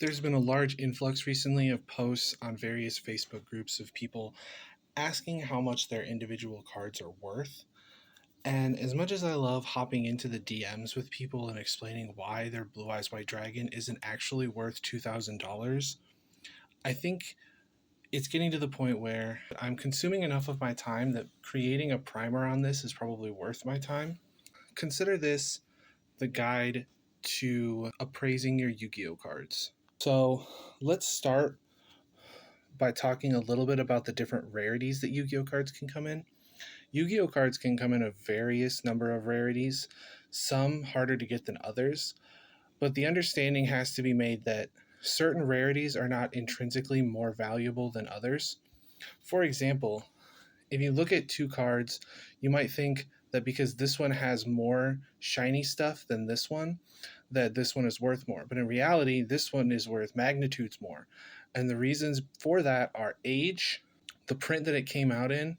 There's been a large influx recently of posts on various Facebook groups of people asking how much their individual cards are worth. And as much as I love hopping into the DMs with people and explaining why their Blue Eyes White Dragon isn't actually worth $2,000, I think it's getting to the point where I'm consuming enough of my time that creating a primer on this is probably worth my time. Consider this the guide to appraising your Yu-Gi-Oh cards. So let's start by talking a little bit about the different rarities that Yu-Gi-Oh cards can come in. Yu-Gi-Oh cards can come in a various number of rarities, some harder to get than others, but the understanding has to be made that certain rarities are not intrinsically more valuable than others. For example, if you look at two cards, you might think that because this one has more shiny stuff than this one, that this one is worth more. But in reality, this one is worth magnitudes more. And the reasons for that are age, the print that it came out in,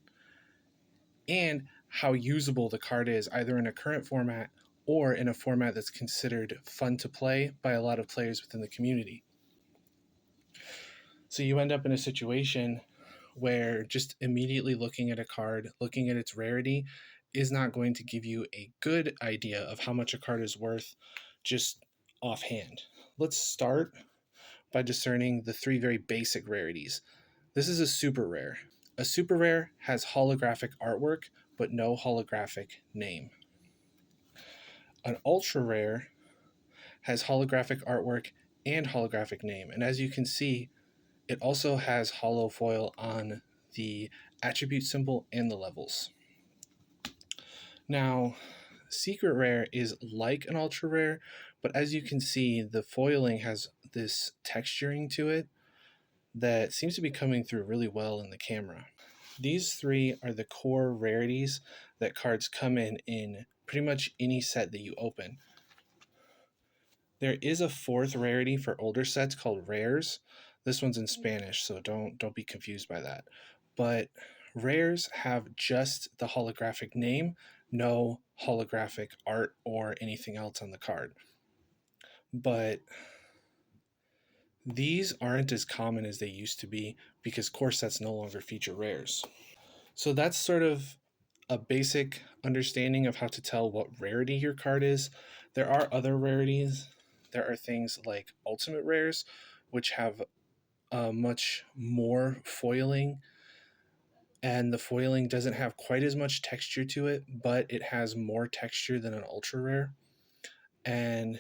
and how usable the card is, either in a current format or in a format that's considered fun to play by a lot of players within the community. So you end up in a situation where just immediately looking at a card, looking at its rarity, is not going to give you a good idea of how much a card is worth just offhand. Let's start by discerning the three very basic rarities. This is a super rare. A super rare has holographic artwork, but no holographic name. An ultra rare has holographic artwork and holographic name. And as you can see, it also has holo foil on the attribute symbol and the levels. Now, secret rare is like an ultra rare, but as you can see, the foiling has this texturing to it that seems to be coming through really well in the camera. These three are the core rarities that cards come in pretty much any set that you open. There is a fourth rarity for older sets called rares. This one's in Spanish, so don't be confused by that. But rares have just the holographic name, no holographic art or anything else on the card. But these aren't as common as they used to be because core sets no longer feature rares. So that's sort of a basic understanding of how to tell what rarity your card is. There are other rarities. There are things like ultimate rares, which have much more foiling, and the foiling doesn't have quite as much texture to it, but it has more texture than an ultra rare. And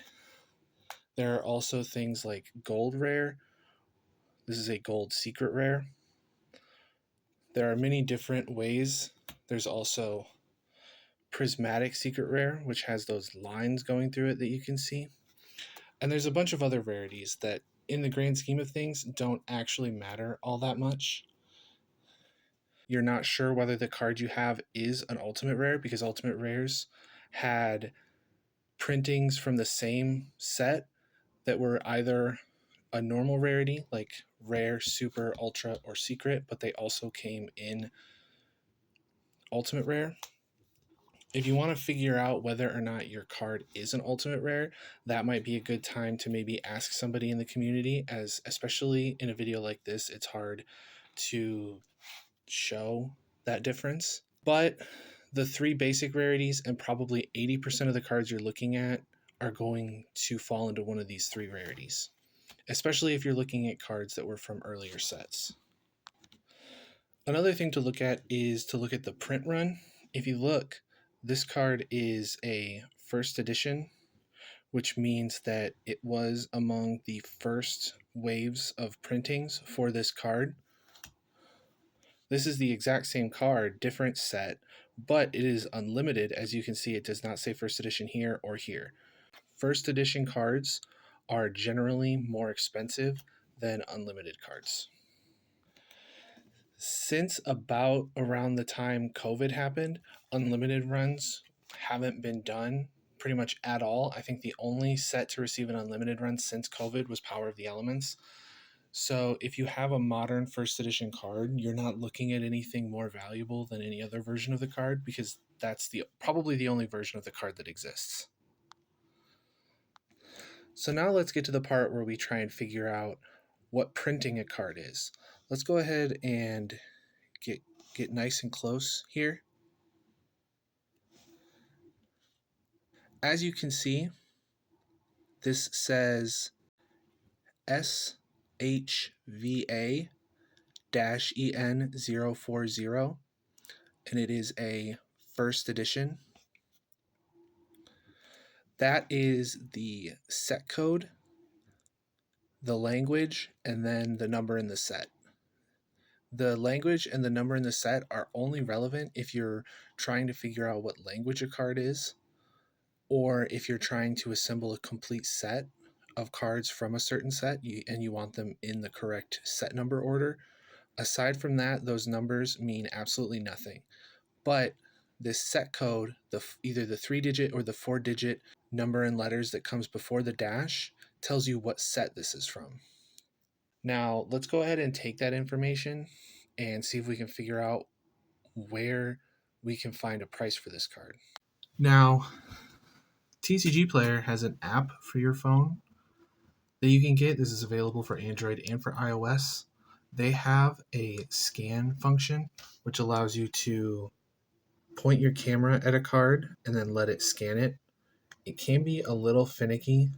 there are also things like gold rare. This is a gold secret rare. There are many different ways. There's also prismatic secret rare, which has those lines going through it that you can see. And there's a bunch of other rarities that, in the grand scheme of things, don't actually matter all that much. You're not sure whether the card you have is an ultimate rare because ultimate rares had printings from the same set that were either a normal rarity, like rare, super, ultra, or secret, but they also came in ultimate rare. If you want to figure out whether or not your card is an ultimate rare, that might be a good time to maybe ask somebody in the community, as especially in a video like this, it's hard to show that difference. But the three basic rarities and probably 80% of the cards you're looking at are going to fall into one of these three rarities, especially if you're looking at cards that were from earlier sets. Another thing to look at is to look at the print run. If you look, this card is a first edition, which means that it was among the first waves of printings for this card. This is the exact same card, different set, but it is unlimited. As you can see, it does not say first edition here or here. First edition cards are generally more expensive than unlimited cards. Since about around the time COVID happened, unlimited runs haven't been done pretty much at all. I think the only set to receive an unlimited run since COVID was Power of the Elements. So if you have a modern first edition card, you're not looking at anything more valuable than any other version of the card because that's probably the only version of the card that exists. So now let's get to the part where we try and figure out what printing a card is. Let's go ahead and get nice and close here. As you can see, this says SHVA-EN040, and it is a first edition. That is the set code, the language, and then the number in the set. The language and the number in the set are only relevant if you're trying to figure out what language a card is, or if you're trying to assemble a complete set of cards from a certain set and you want them in the correct set number order. Aside from that, those numbers mean absolutely nothing. But this set code, either the 3-digit or the 4-digit number and letters that comes before the dash, tells you what set this is from. Now, let's go ahead and take that information and see if we can figure out where we can find a price for this card. Now, TCG Player has an app for your phone that you can get. This is available for Android and for iOS. They have a scan function, which allows you to point your camera at a card and then let it scan it. It can be a little finicky,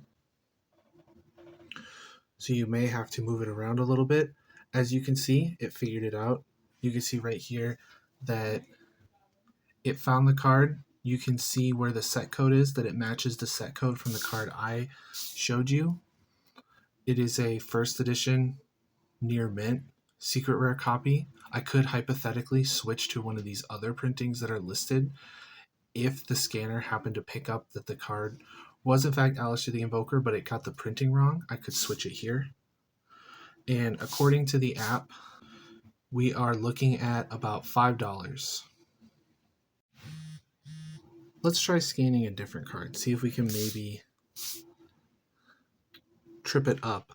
so you may have to move it around a little bit. As you can see, it figured it out. You can see right here that it found the card. You can see where the set code is, that it matches the set code from the card I showed you. It is a first edition near mint secret rare copy. I could hypothetically switch to one of these other printings that are listed if the scanner happened to pick up that the card was in fact Alistair the Invoker, but it got the printing wrong. I could switch it here. And according to the app, we are looking at about $5. Let's try scanning a different card, see if we can maybe trip it up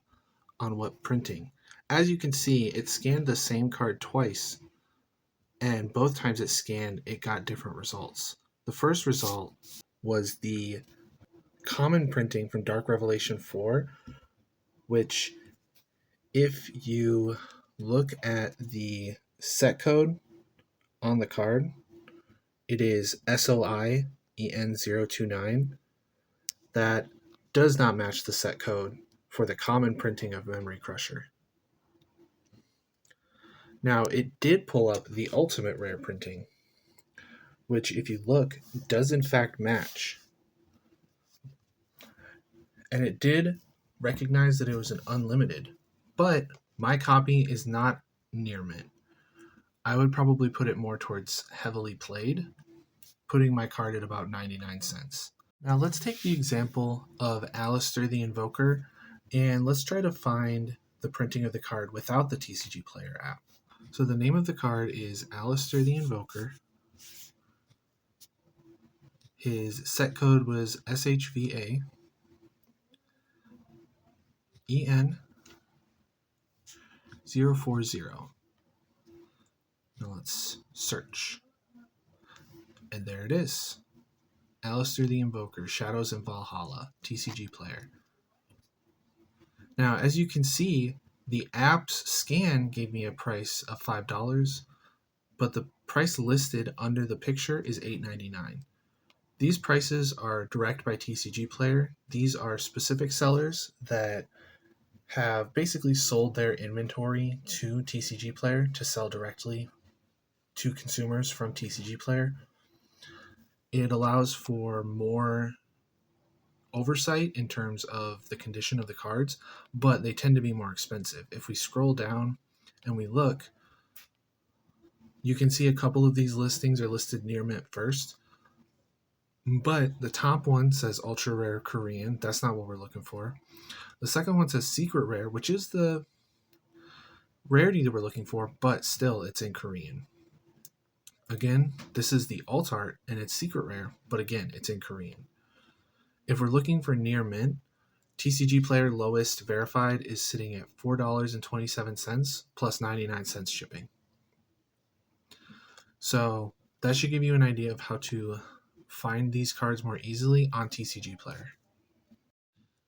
on what printing. As you can see, it scanned the same card twice, and both times it scanned, it got different results. The first result was the common printing from Dark Revelation 4, which, if you look at the set code on the card, it is SOIEN029. That does not match the set code for the common printing of Memory Crusher. Now, it did pull up the ultimate rare printing, which, if you look, does in fact match. And it did recognize that it was an unlimited, but my copy is not near mint. I would probably put it more towards heavily played, putting my card at about 99 cents. Now let's take the example of Alistair the Invoker, and let's try to find the printing of the card without the TCG Player app. So the name of the card is Alistair the Invoker. His set code was SHVA EN040. Now let's search. And there it is. Alistair the Invoker, Shadows in Valhalla, TCG Player. Now, as you can see, the app's scan gave me a price of $5, but the price listed under the picture is $8.99. These prices are direct by TCG Player. These are specific sellers that have basically sold their inventory to TCG Player to sell directly to consumers from TCG Player. It allows for more oversight in terms of the condition of the cards, but they tend to be more expensive. If we scroll down and we look, you can see a couple of these listings are listed near mint first, but the top one says ultra rare Korean. That's not what we're looking for. The second one says secret rare, which is the rarity that we're looking for, but still it's in Korean. Again, this is the alt art and it's secret rare, but again, it's in Korean. If we're looking for near mint, TCG Player lowest verified is sitting at $4.27 plus 99 cents shipping. So that should give you an idea of how to find these cards more easily on TCG Player.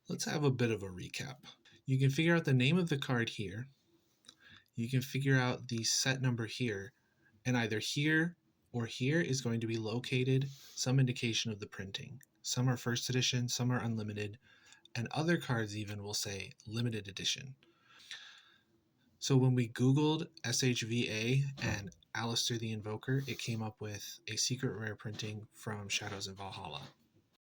Let's have a bit of a recap. You can figure out the name of the card here. You can figure out the set number here, and either here or here is going to be located some indication of the printing. Some are first edition, some are unlimited, and other cards even will say limited edition. So when we Googled SHVA and Alistair the Invoker, it came up with a secret rare printing from Shadows in Valhalla.